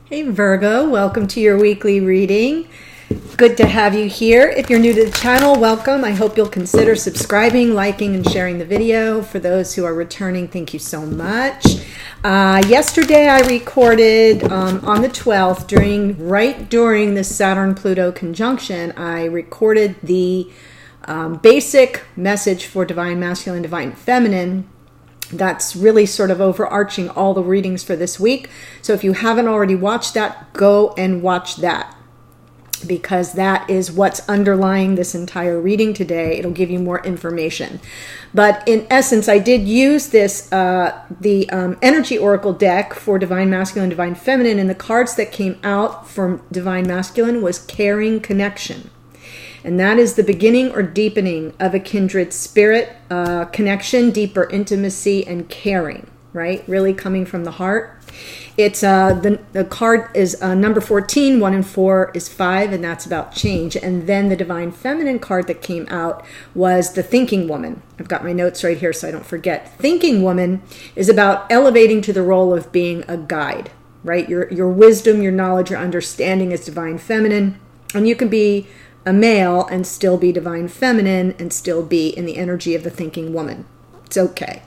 Hey Virgo, welcome to your weekly reading. Good to have you here. If you're new to the channel, welcome. I hope you'll consider subscribing, liking, and sharing the video. For those who are returning, thank you so much. Yesterday I recorded on the 12th, right during the Saturn-Pluto conjunction, I recorded the basic message for Divine Masculine, Divine Feminine. That's really sort of overarching all the readings for this week. So if you haven't already watched that, go and watch that, because that is what's underlying this entire reading today. It'll give you more information. But in essence, I did use this, the Energy Oracle deck for Divine Masculine, Divine Feminine, and the cards that came out from Divine Masculine was Caring Connection. And that is the beginning or deepening of a kindred spirit connection, deeper intimacy and caring, right? Really coming from the heart. It's the card is number 14, 1 and 4 is 5, and that's about change. And then the Divine Feminine card that came out was the Thinking Woman. I've got my notes right here so I don't forget. Thinking Woman is about elevating to the role of being a guide, right? Your wisdom, your knowledge, your understanding is Divine Feminine, and you can be a male and still be Divine Feminine and still be in the energy of the Thinking Woman. It's okay.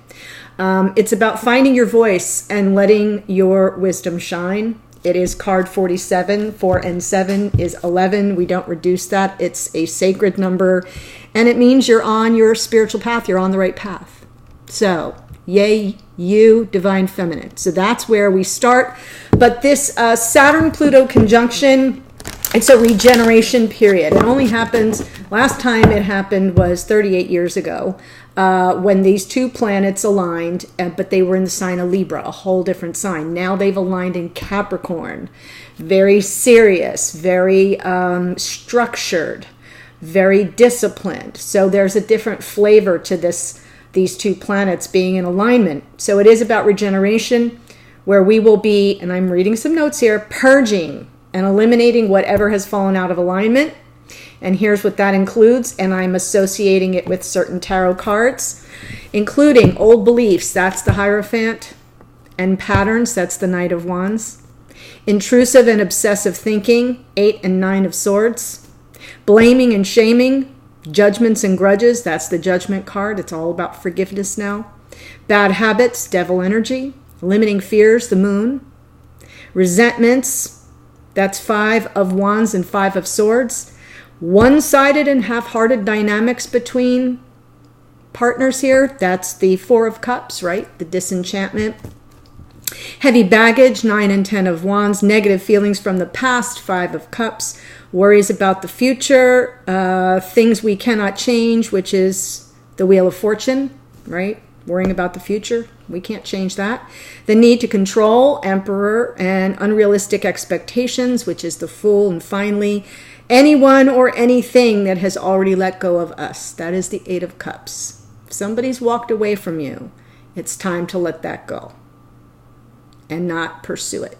It's about finding your voice and letting your wisdom shine. It is card 47. 4 and 7 is 11. We don't reduce that. It's a sacred number, and it means you're on your spiritual path. You're on the right path. So, yay, you, Divine Feminine. So that's where we start. But this Saturn-Pluto conjunction, it's a regeneration period. It only happens, last time it happened was 38 years ago when these two planets aligned, but they were in the sign of Libra, a whole different sign. Now they've aligned in Capricorn. Very serious, very structured, very disciplined. So there's a different flavor to these two planets being in alignment. So it is about regeneration, where we will be, and I'm reading some notes here, purging and eliminating whatever has fallen out of alignment. And here's what that includes, and I'm associating it with certain tarot cards, including old beliefs, that's the Hierophant, and patterns, that's the Knight of Wands, intrusive and obsessive thinking, 8 and 9 of Swords, blaming and shaming, judgments and grudges, that's the Judgment card, it's all about forgiveness now, bad habits, Devil energy, limiting fears, the Moon, resentments, that's 5 of Wands and 5 of Swords. One-sided and half-hearted dynamics between partners here. That's the 4 of Cups, right? The disenchantment. Heavy baggage, 9 and 10 of Wands. Negative feelings from the past, 5 of Cups. Worries about the future. Things we cannot change, which is the Wheel of Fortune, right? Worrying about the future. We can't change that. The need to control, Emperor, and unrealistic expectations, which is the Fool. And finally, anyone or anything that has already let go of us. That is the 8 of Cups. If somebody's walked away from you, it's time to let that go and not pursue it.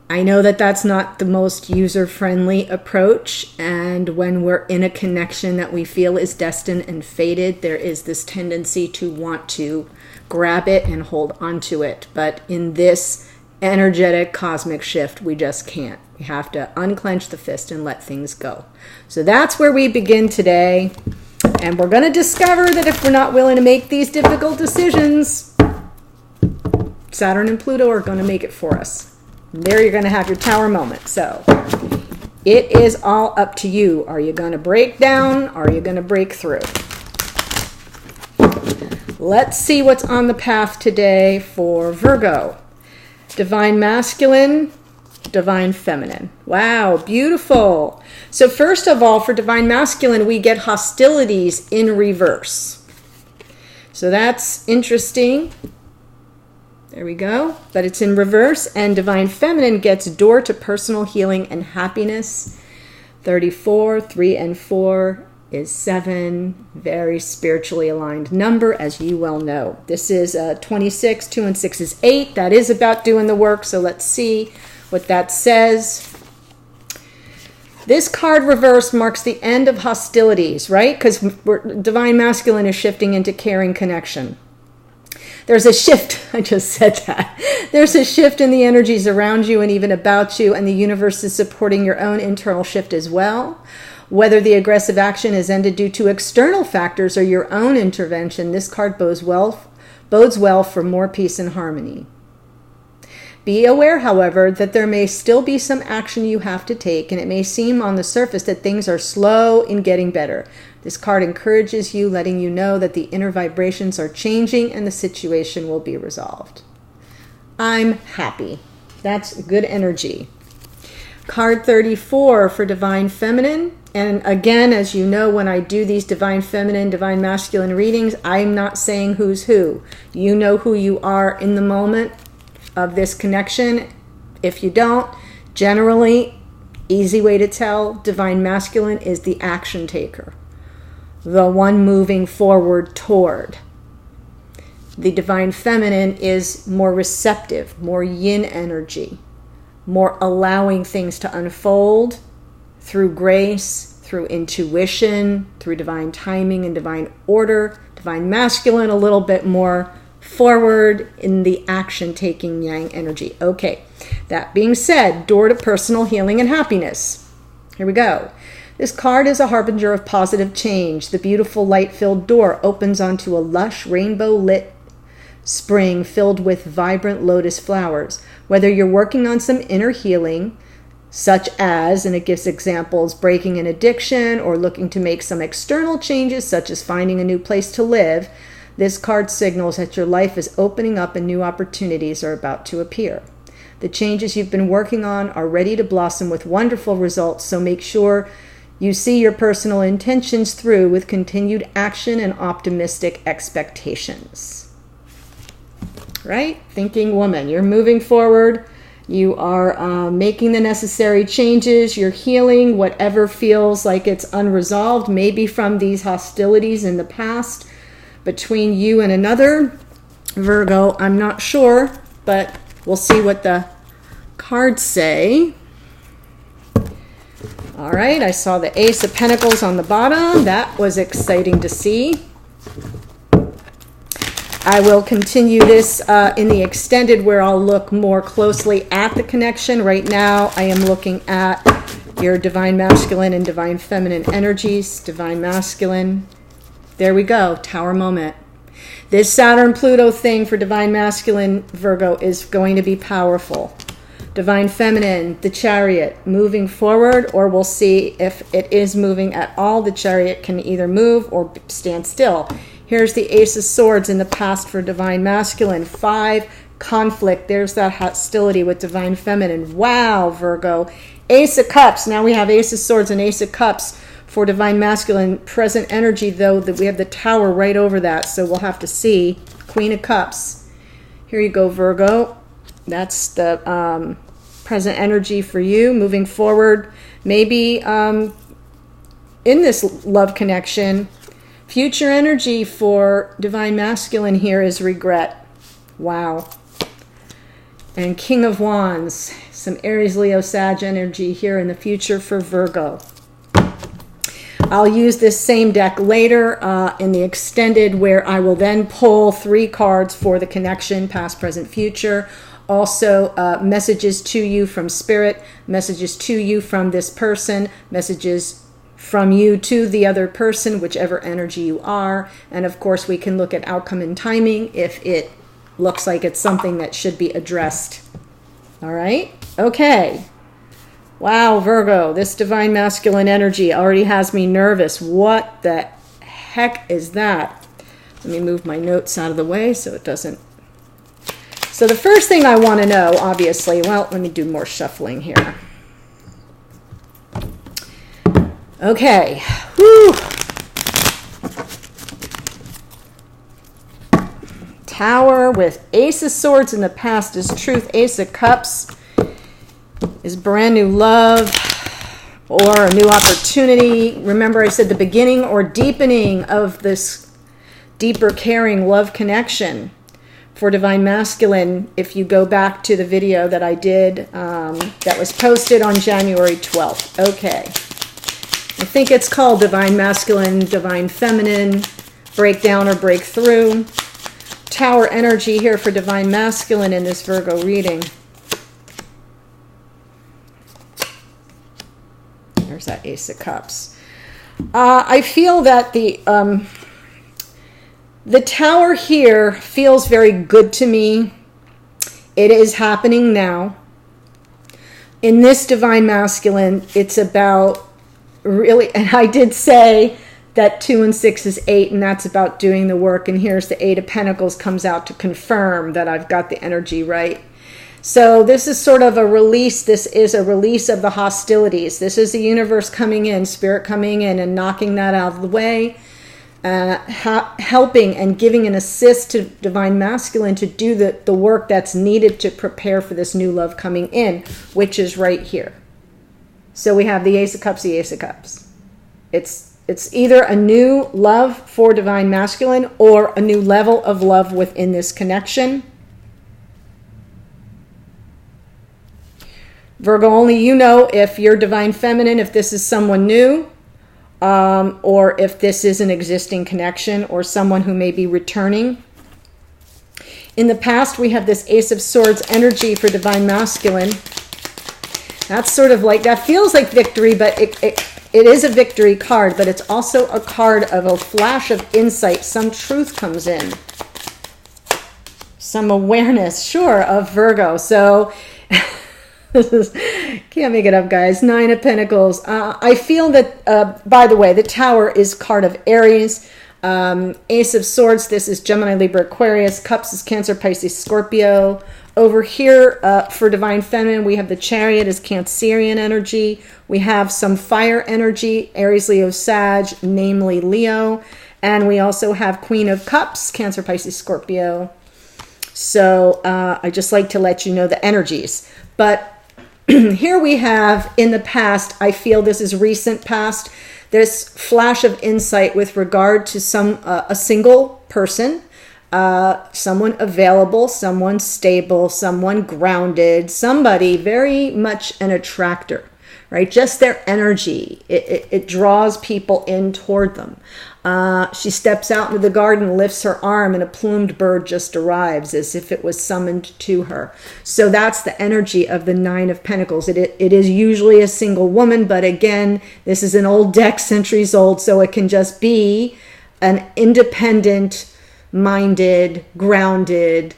I know that that's not the most user-friendly approach, and when we're in a connection that we feel is destined and fated, there is this tendency to want to grab it and hold onto it. But in this energetic cosmic shift, we just can't. We have to unclench the fist and let things go. So that's where we begin today, and we're going to discover that if we're not willing to make these difficult decisions, Saturn and Pluto are going to make it for us. There you're going to have your tower moment. So it is all up to you. Are you going to break down? Are you going to break through? Let's see what's on the path today for Virgo. Divine Masculine, Divine Feminine. Wow, beautiful. So first of all, for Divine Masculine, we get hostilities in reverse. So that's interesting. There we go. But it's in reverse. And Divine Feminine gets door to personal healing and happiness. 34, 3 and 4 is 7. Very spiritually aligned number, as you well know. This is 26. 2 and 6 is 8. That is about doing the work. So let's see what that says. This card reversed marks the end of hostilities, right? Because Divine Masculine is shifting into caring connection. There's a shift. I just said that. There's a shift in the energies around you and even about you, and the universe is supporting your own internal shift as well. Whether the aggressive action is ended due to external factors or your own intervention, this card bodes well for more peace and harmony. Be aware, however, that there may still be some action you have to take, and it may seem on the surface that things are slow in getting better. This card encourages you, letting you know that the inner vibrations are changing and the situation will be resolved. I'm happy. That's good energy. Card 34 for Divine Feminine. And again, as you know, when I do these Divine Feminine, Divine Masculine readings, I'm not saying who's who. You know who you are in the moment of this connection. If you don't, generally, easy way to tell, Divine Masculine is the action taker, the one moving forward toward. The Divine Feminine is more receptive, more yin energy, more allowing things to unfold through grace, through intuition, through divine timing and divine order. Divine Masculine, a little bit more forward in the action-taking yang energy. Okay, that being said, door to personal healing and happiness. Here we go. This card is a harbinger of positive change. The beautiful light-filled door opens onto a lush, rainbow-lit spring filled with vibrant lotus flowers. Whether you're working on some inner healing, such as, and it gives examples, breaking an addiction or looking to make some external changes, such as finding a new place to live, this card signals that your life is opening up and new opportunities are about to appear. The changes you've been working on are ready to blossom with wonderful results, so make sure you see your personal intentions through with continued action and optimistic expectations. Right? Thinking woman. You're moving forward. You are making the necessary changes. You're healing whatever feels like it's unresolved, maybe from these hostilities in the past between you and another. Virgo, I'm not sure, but we'll see what the cards say. All right, I saw the Ace of Pentacles on the bottom. That was exciting to see. I will continue this in the extended where I'll look more closely at the connection. Right now, I am looking at your Divine Masculine and Divine Feminine energies. Divine Masculine. There we go. Tower moment. This Saturn-Pluto thing for Divine Masculine, Virgo, is going to be powerful. Divine Feminine, the Chariot, moving forward, or we'll see if it is moving at all. The Chariot can either move or stand still. Here's the Ace of Swords in the past for Divine Masculine. 5, conflict. There's that hostility with Divine Feminine. Wow, Virgo. Ace of Cups. Now we have Ace of Swords and Ace of Cups for Divine Masculine. Present energy, though, that we have the Tower right over that, so we'll have to see. Queen of Cups. Here you go, Virgo. That's the present energy for you moving forward. Maybe in this love connection, future energy for Divine Masculine here is regret. Wow. And King of Wands. Some Aries, Leo, Sag energy here in the future for Virgo. I'll use this same deck later in the extended where I will then pull 3 cards for the connection, past, present, future. Also, messages to you from Spirit, messages to you from this person, messages from you to the other person, whichever energy you are. And of course, we can look at outcome and timing if it looks like it's something that should be addressed. All right? Okay. Wow, Virgo, this Divine Masculine energy already has me nervous. What the heck is that? Let me move my notes out of the way so it doesn't. So the first thing I want to know, obviously, well, let me do more shuffling here. Okay. Whew. Tower with Ace of Swords in the past is truth. Ace of Cups is brand new love or a new opportunity. Remember, I said the beginning or deepening of this deeper, caring love connection for Divine Masculine. If you go back to the video that I did that was posted on January 12th. Okay. I think it's called Divine Masculine, Divine Feminine, Breakdown or Breakthrough. Tower energy here for Divine Masculine in this Virgo reading. There's that Ace of Cups. I feel that the Tower here feels very good to me. It is happening now. In this Divine Masculine, it's about really, and I did say that 2 and 6 is 8, and that's about doing the work. And here's the 8 of Pentacles comes out to confirm that I've got the energy right. So this is sort of a release. This is a release of the hostilities. This is the universe coming in, spirit coming in and knocking that out of the way, helping and giving an assist to Divine Masculine to do the work that's needed to prepare for this new love coming in, which is right here. So we have the Ace of Cups, the Ace of Cups. It's either a new love for Divine Masculine or a new level of love within this connection. Virgo, only you know if you're Divine Feminine, if this is someone new, or if this is an existing connection or someone who may be returning. In the past, we have this Ace of Swords energy for Divine Masculine. That's sort of like, that feels like victory, but it is a victory card, but it's also a card of a flash of insight. Some truth comes in. Some awareness, sure, of Virgo. So this is, can't make it up, guys. 9 of Pentacles. I feel that, by the way, the Tower is card of Aries. Ace of Swords, this is Gemini, Libra, Aquarius. Cups is Cancer, Pisces, Scorpio. Over here, for Divine Feminine, we have the Chariot as Cancerian energy. We have some fire energy, Aries, Leo, Sag, namely Leo. And we also have Queen of Cups, Cancer, Pisces, Scorpio. So I just like to let you know the energies. But here we have, in the past, I feel this is recent past, this flash of insight with regard to a single person, someone available, someone stable, someone grounded, somebody very much an attractor, right? Just their energy, it draws people in toward them. She steps out into the garden, lifts her arm, and a plumed bird just arrives as if it was summoned to her. So that's the energy of the 9 of Pentacles. It is usually a single woman, but again, this is an old deck, centuries old, so it can just be an independent-minded, grounded,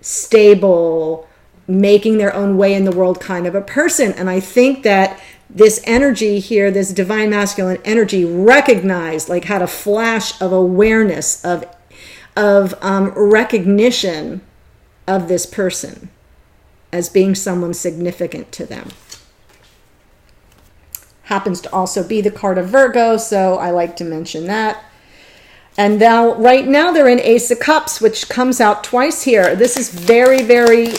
stable, making their own way in the world kind of a person. And I think that this energy here, this Divine Masculine energy, recognized, like had a flash of awareness, of recognition of this person as being someone significant to them. Happens to also be the card of Virgo, so I like to mention that. And now, right now, they're in Ace of Cups, which comes out twice here. This is very, very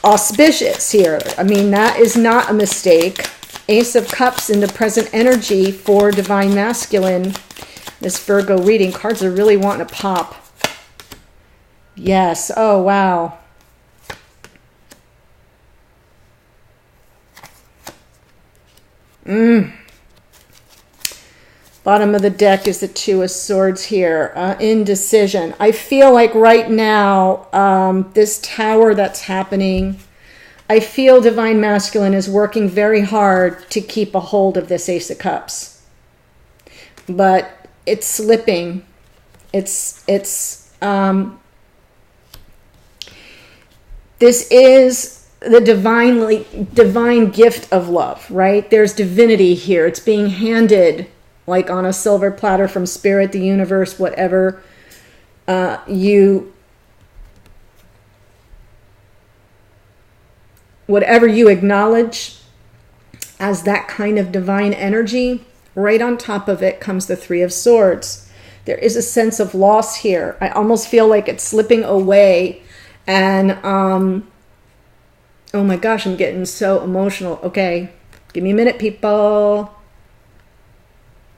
auspicious here. I mean, that is not a mistake. Ace of Cups in the present energy for Divine Masculine. This Virgo reading, cards are really wanting to pop. Yes. Oh, wow. Bottom of the deck is the 2 of Swords here. Indecision. I feel like right now, this Tower that's happening, I feel Divine Masculine is working very hard to keep a hold of this Ace of Cups. But it's slipping. This is the divine gift of love, right? There's divinity here. It's being handed like on a silver platter from Spirit, the universe, whatever you acknowledge as that kind of divine energy. Right on top of it comes the 3 of Swords. There is a sense of loss here. I almost feel like it's slipping away. And, oh my gosh, I'm getting so emotional. Okay, give me a minute, people.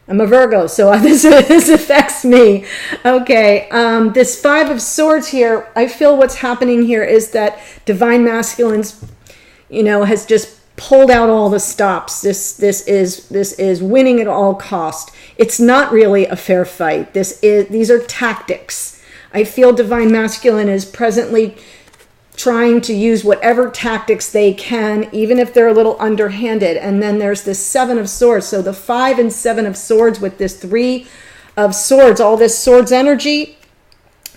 I'm a Virgo, so this affects me. Okay, this 5 of Swords here, I feel what's happening here is that Divine Masculine's, has just pulled out all the stops. This is winning at all cost. It's not really a fair fight. These are tactics. I feel divine masculine is presently trying to use whatever tactics they can, even if they're a little underhanded. And then there's this 7 of Swords. So the 5 and 7 of Swords with this 3 of Swords, all this Swords energy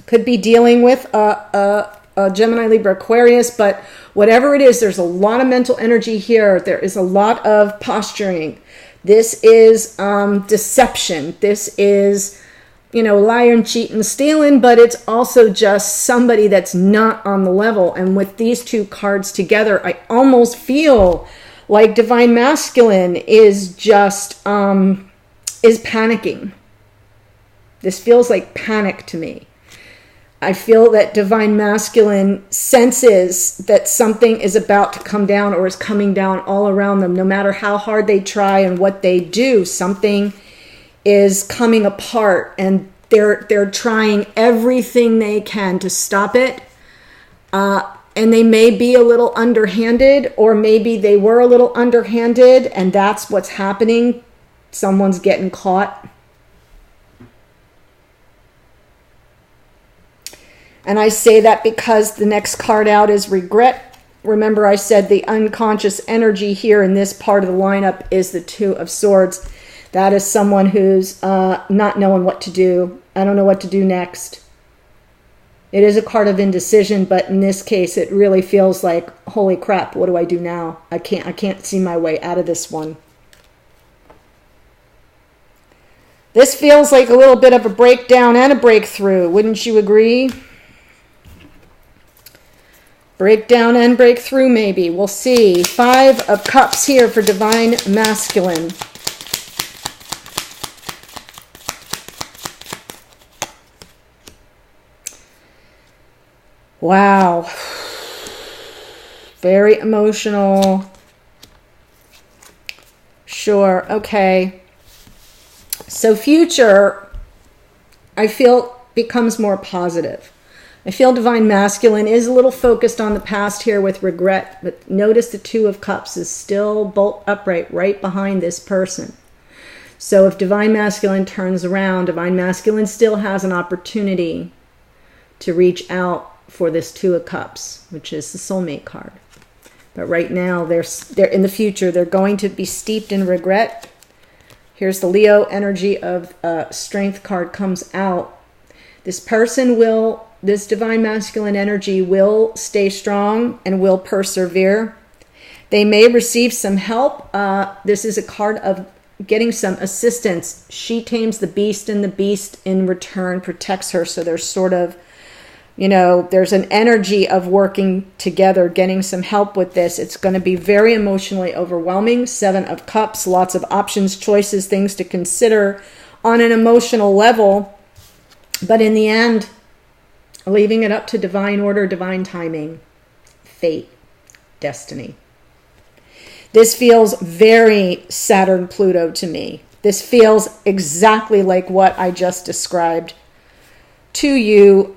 could be dealing with a Gemini, Libra, Aquarius, but whatever it is, there's a lot of mental energy here. There is a lot of posturing. This is deception. This is, you know, lying, cheating, stealing, but it's also just somebody that's not on the level. And with these two cards together, I almost feel like divine masculine is just, is panicking. This feels like panic to me. I feel that divine masculine senses that something is about to come down or is coming down all around them. No matter how hard they try and what they do, something is coming apart, and they're trying everything they can to stop it. And they may be a little underhanded, or maybe they were a little underhanded, and that's what's happening. Someone's getting caught. And I say that because the next card out is regret. Remember, I said the unconscious energy here in this part of the lineup is the 2 of Swords. That is someone who's not knowing what to do. I don't know what to do next. It is a card of indecision, but in this case, it really feels like, holy crap, what do I do now? I can't see my way out of this one. This feels like a little bit of a breakdown and a breakthrough. Wouldn't you agree? Breakdown and breakthrough, maybe. We'll see. 5 of Cups here for divine masculine. Wow. Very emotional. Sure. Okay. So future, I feel, becomes more positive. I feel divine masculine is a little focused on the past here with regret, but notice the 2 of Cups is still bolt upright right behind this person. So if divine masculine turns around, divine masculine still has an opportunity to reach out for this 2 of Cups, which is the soulmate card. But right now, they're in the future, they're going to be steeped in regret. Here's the Leo energy of Strength card comes out. This person will, this divine masculine energy will stay strong and will persevere. They may receive some help. This is a card of getting some assistance. She tames the beast, and the beast in return protects her. So there's sort of, you know, there's an energy of working together, getting some help with this. It's going to be very emotionally overwhelming. 7 of Cups, lots of options, choices, things to consider on an emotional level. But in the end, leaving it up to divine order, divine timing, fate, destiny. This feels very Saturn-Pluto to me. This feels exactly like what I just described to you.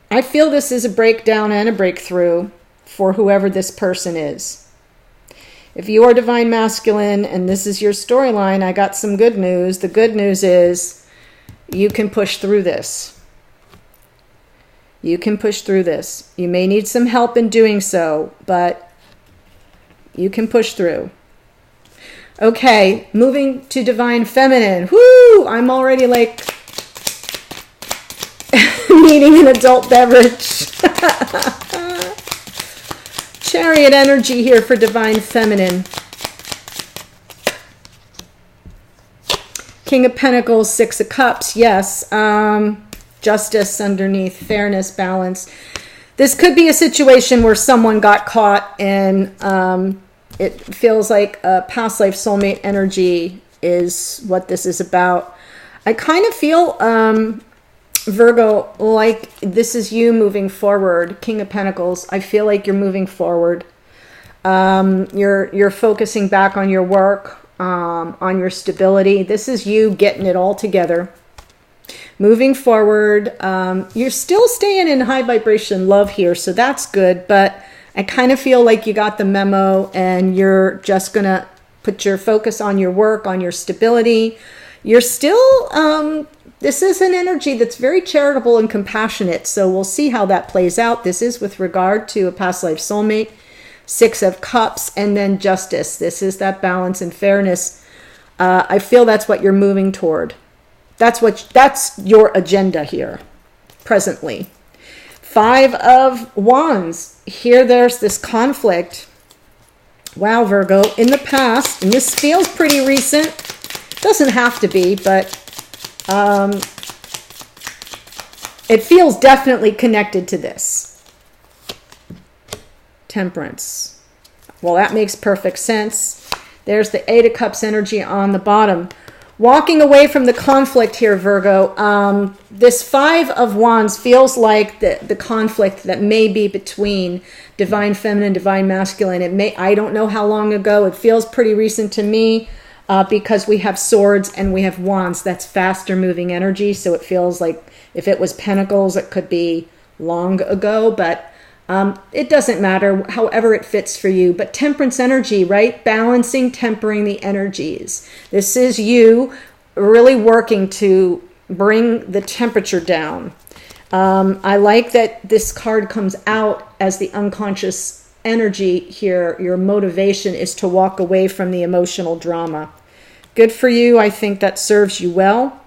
I feel this is a breakdown and a breakthrough for whoever this person is. If you are divine masculine and this is your storyline, I got some good news. The good news is you can push through this. You can push through this. You may need some help in doing so, but you can push through. Okay, moving to divine feminine. Woo! I'm already like needing an adult beverage. Chariot energy here for divine feminine. King of Pentacles, 6 of Cups. Yes. Justice underneath, fairness, balance. This could be a situation where someone got caught and it feels like a past life soulmate energy is what this is about. I kind of feel, Virgo, like this is you moving forward. King of Pentacles, I feel like you're moving forward. You're focusing back on your work, on your stability. This is you getting it all together. Moving forward, you're still staying in high vibration love here, so that's good, but I kind of feel like you got the memo and you're just going to put your focus on your work, on your stability. you're still, this is an energy that's very charitable and compassionate. So we'll see how that plays out. This is with regard to a past life soulmate, 6 of Cups, and then Justice. This is that balance and fairness. I feel that's what you're moving toward. That's your agenda here, presently. 5 of Wands. Here there's this conflict. Wow, Virgo, in the past, and this feels pretty recent. Doesn't have to be, but it feels definitely connected to this. Temperance. Well, that makes perfect sense. There's the 8 of Cups energy on the bottom. Walking away from the conflict here, Virgo. This 5 of Wands feels like the conflict that may be between divine feminine, divine masculine. I don't know how long ago. It feels pretty recent to me because we have swords and we have wands. That's faster moving energy. So it feels like if it was pentacles, it could be long ago, but it doesn't matter, however it fits for you. But temperance energy, right? Balancing, tempering the energies. This is you really working to bring the temperature down. I like that this card comes out as the unconscious energy here. Your motivation is to walk away from the emotional drama. Good for you. I think that serves you well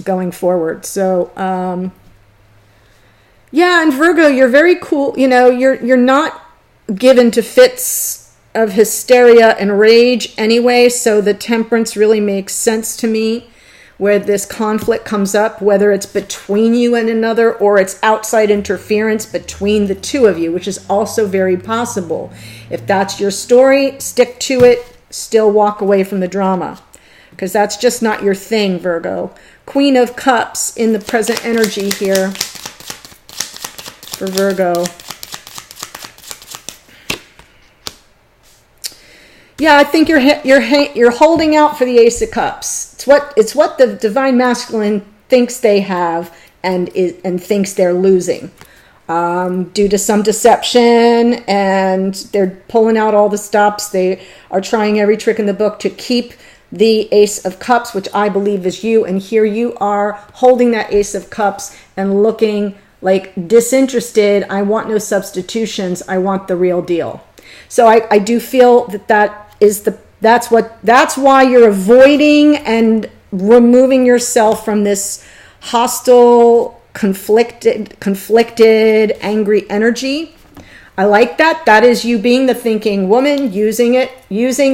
going forward. So, yeah, and Virgo, you're very cool. You know, you're not given to fits of hysteria and rage anyway, so the temperance really makes sense to me where this conflict comes up, whether it's between you and another or it's outside interference between the two of you, which is also very possible. If that's your story, stick to it, still walk away from the drama, because that's just not your thing, Virgo. Queen of Cups in the present energy here for Virgo. Yeah, I think you're holding out for the Ace of Cups. It's what the divine masculine thinks they have and thinks they're losing due to some deception, and they're pulling out all the stops. They are trying every trick in the book to keep the Ace of Cups, which I believe is you. And here you are holding that Ace of Cups and looking like disinterested. I want no substitutions. I want the real deal. So I do feel that's why you're avoiding and removing yourself from this hostile, conflicted, angry energy. I like that. That is you being the thinking woman, using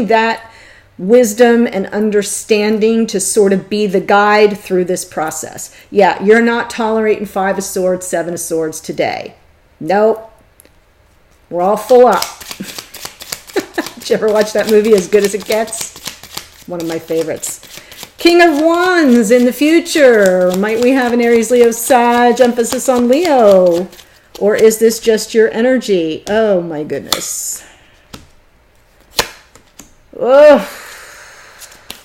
that wisdom and understanding to sort of be the guide through this process. Yeah, you're not tolerating 5 of Swords, 7 of Swords today. Nope. We're all full up. Did you ever watch that movie, As Good as It Gets? One of my favorites. King of Wands in the future. Might we have an Aries, Leo, Sag, emphasis on Leo? Or is this just your energy? Oh my goodness. Oh,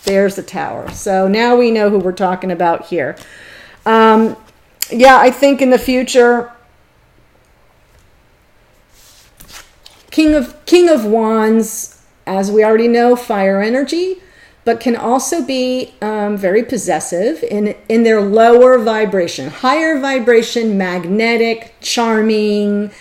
there's the Tower. So now we know who we're talking about here. Yeah, I think in the future, King of Wands, as we already know, fire energy, but can also be very possessive in their lower vibration. Higher vibration, magnetic, charming,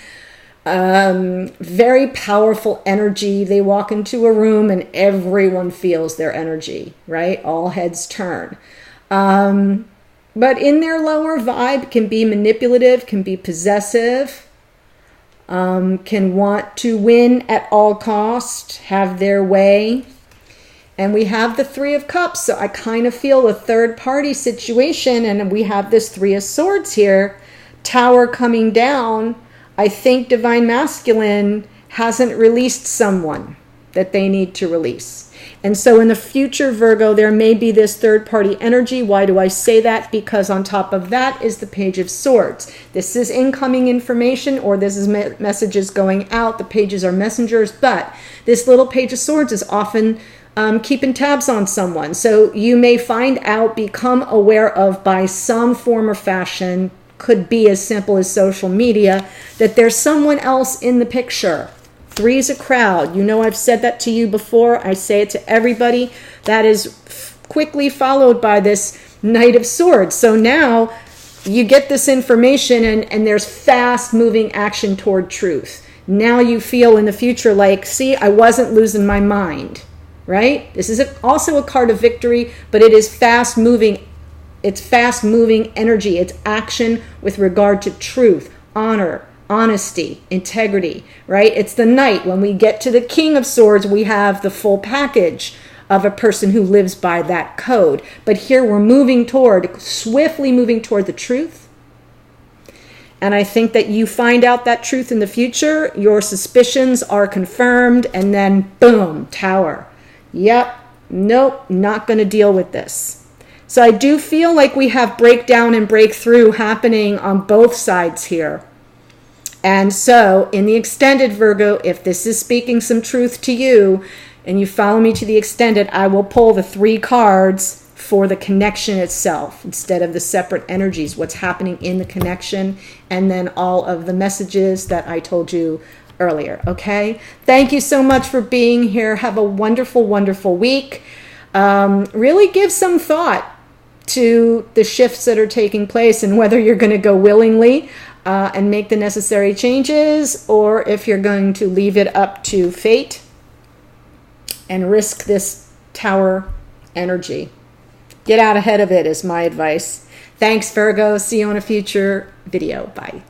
very powerful energy. They walk into a room and everyone feels their energy, right? All heads turn. But in their lower vibe can be manipulative, can be possessive, can want to win at all cost, have their way. And we have the 3 of Cups, so I kind of feel a third party situation, and we have this 3 of Swords here, Tower coming down. I think divine masculine hasn't released someone that they need to release. And so in the future, Virgo, there may be this third party energy. Why do I say that? Because on top of that is the Page of Swords. This is incoming information, or this is messages going out. The pages are messengers, but this little Page of Swords is often keeping tabs on someone. So you may find out, become aware of by some form or fashion, could be as simple as social media, that there's someone else in the picture. 3's a crowd. You know, I've said that to you before. I say it to everybody. That is quickly followed by this Knight of Swords. So now you get this information and there's fast moving action toward truth. Now you feel in the future like, see, I wasn't losing my mind, right? This is also a card of victory, but it is fast moving. It's fast moving energy. It's action with regard to truth, honor, honesty, integrity, right? It's the Knight. When we get to the King of Swords, we have the full package of a person who lives by that code. But here we're swiftly moving toward the truth. And I think that you find out that truth in the future, your suspicions are confirmed, and then boom, Tower. Yep, nope, not going to deal with this. So I do feel like we have breakdown and breakthrough happening on both sides here. And so in the extended, Virgo, if this is speaking some truth to you, and you follow me to the extended, I will pull the 3 cards for the connection itself instead of the separate energies, what's happening in the connection, and then all of the messages that I told you earlier, okay? Thank you so much for being here. Have a wonderful, wonderful week. Really give some thought to the shifts that are taking place and whether you're going to go willingly and make the necessary changes, or if you're going to leave it up to fate and risk this Tower energy. Get out ahead of it is my advice. Thanks, Virgo. See you on a future video. Bye.